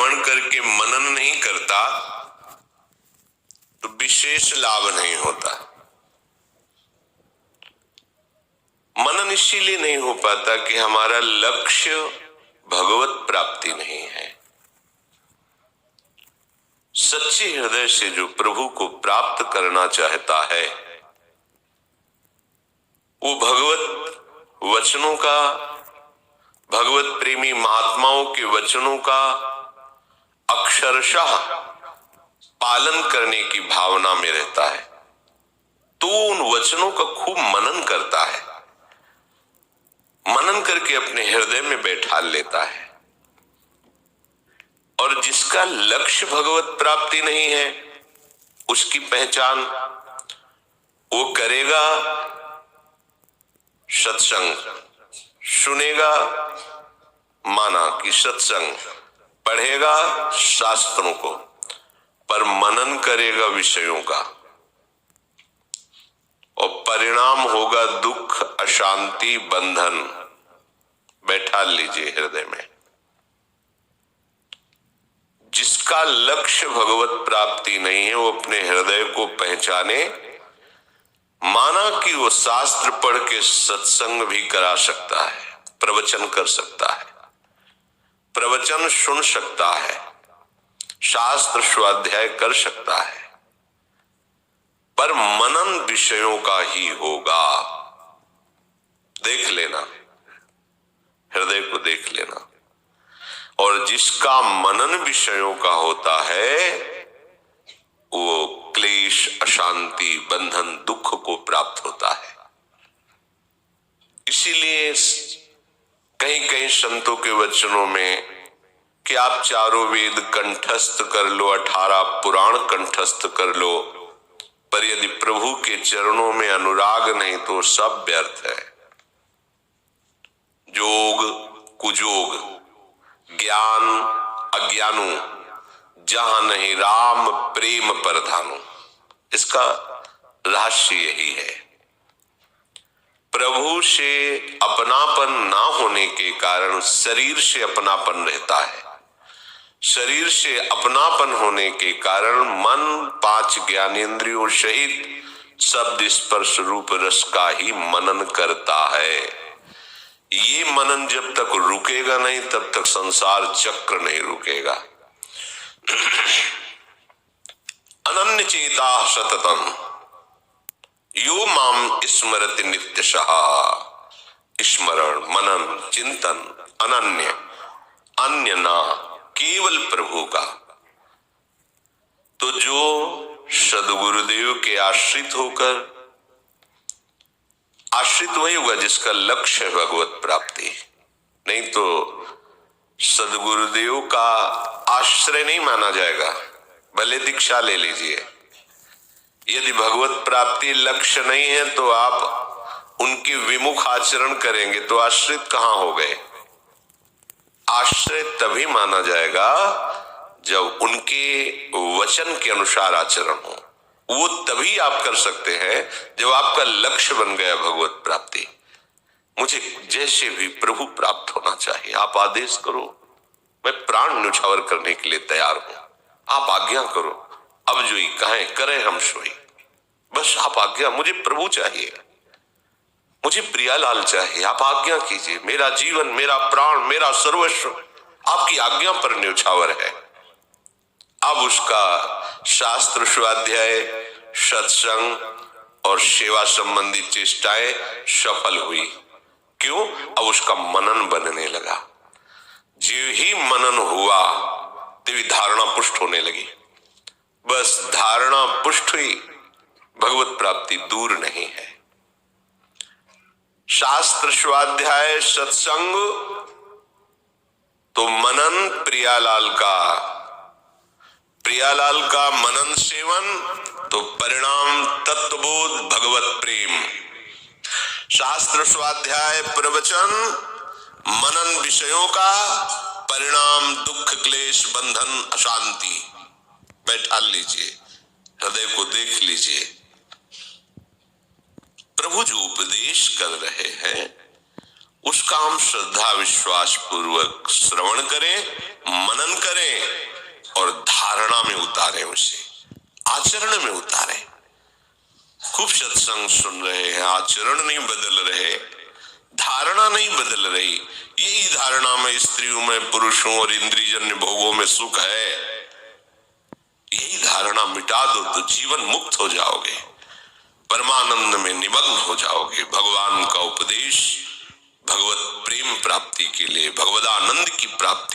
श्रवण करके मनन नहीं करता तो विशेष लाभ नहीं होता। मनन इसीलिए नहीं हो पाता कि हमारा लक्ष्य भगवत प्राप्ति नहीं है। सच्चे हृदय से जो प्रभु को प्राप्त करना चाहता है वो भगवत वचनों का, भगवत प्रेमी महात्माओं के वचनों का अक्षरशः पालन करने की भावना में रहता है, तो उन वचनों का खूब मनन करता है, मनन करके अपने हृदय में बैठा लेता है। और जिसका लक्ष्य भगवत प्राप्ति नहीं है उसकी पहचान वो करेगा सत्संग, सुनेगा माना कि सत्संग, पढ़ेगा शास्त्रों को, पर मनन करेगा विषयों का, और परिणाम होगा दुख, अशांति, बंधन। बैठा लीजिए हृदय में। जिसका लक्ष्य भगवत प्राप्ति नहीं है वो अपने हृदय को पहचाने, माना कि वो शास्त्र पढ़ के सत्संग भी करा सकता है, प्रवचन कर सकता है, प्रवचन सुन सकता है, शास्त्र स्वाध्याय कर सकता है, पर मनन विषयों का ही होगा। देख लेना, हृदय को देख लेना। और जिसका मनन विषयों का होता है वो क्लेश, अशांति, बंधन, दुख को प्राप्त होता है। इसीलिए कहीं कहीं संतों के वचनों में कि आप चारों वेद कंठस्थ कर लो, 18 पुराण कंठस्थ कर लो, पर यदि प्रभु के चरणों में अनुराग नहीं तो सब व्यर्थ है। जोग कुजोग, ज्ञान अज्ञानु, जहां नहीं राम प्रेम परधानु। इसका रहस्य यही है। प्रभु से अपनापन ना होने के कारण शरीर से अपनापन रहता है, शरीर से अपनापन होने के कारण मन 5 ज्ञानेंद्रियों सहित शब्द स्पर्श रूप रस का ही मनन करता है। ये मनन जब तक रुकेगा नहीं तब तक संसार चक्र नहीं रुकेगा। अनन्य चेता सततम यो माम स्मरति नित्यशः। स्मरण, मनन, चिंतन अनन्य, अन्य ना, केवल प्रभु का। तो जो सद्गुरुदेव के आश्रित होकर, आश्रित वही होगा जिसका लक्ष्य है भगवत प्राप्ति, नहीं तो सद्गुरुदेव का आश्रय नहीं माना जाएगा। भले दीक्षा ले लीजिए, यदि भगवत प्राप्ति लक्ष्य नहीं है तो आप उनके विमुख आचरण करेंगे तो आश्रित कहां हो गए। आश्रय तभी माना जाएगा जब उनके वचन के अनुसार आचरण हो। वो तभी आप कर सकते हैं जब आपका लक्ष्य बन गया भगवत प्राप्ति। मुझे जैसे भी प्रभु प्राप्त होना चाहिए, आप आदेश करो, मैं प्राण न्यौछावर करने के लिए तैयार हूं। आप आज्ञा करो, अब जो ही कहें करें हम सोई। बस आप आज्ञा, मुझे प्रभु चाहिए, मुझे प्रियालाल चाहिए, आप आज्ञा कीजिए। मेरा जीवन, मेरा प्राण, मेरा सर्वस्व आपकी आज्ञा पर न्यौछावर है। अब उसका शास्त्र स्वाध्याय, सत्संग और सेवा संबंधी चेष्टाएं सफल हुई। क्यों? अब उसका मनन बनने लगा। जो ही मनन हुआ तेरी धारणा पुष्ट होने लगी। बस धारणा पुष्ट हुई, भगवत प्राप्ति दूर नहीं है। शास्त्र स्वाध्याय, सत्संग तो मनन प्रियालाल का मनन सेवन तो परिणाम तत्वबोध, भगवत प्रेम। शास्त्र स्वाध्याय, प्रवचन, मनन विषयों का परिणाम दुख, क्लेश, बंधन, अशांति। बैठा लीजिए, हृदय को देख लीजिए। प्रभु जो उपदेश कर रहे हैं उसका हम श्रद्धा विश्वास पूर्वक श्रवण करें, मनन करें और धारणा में उतारें, उसे आचरण में उतारें। खूब सत्संग सुन रहे हैं, आचरण नहीं बदल रहे, धारणा नहीं बदल रही। यही धारणा में स्त्रियों में पुरुषों और इंद्रियजन्य भोगों में सुख है, यही धारणा मिटा दो तो जीवन मुक्त हो जाओगे, परमानंद में निमग्न हो जाओगे। भगवान का उपदेश भगवत प्रेम प्राप्ति के लिए, भगवदानंद की प्राप्ति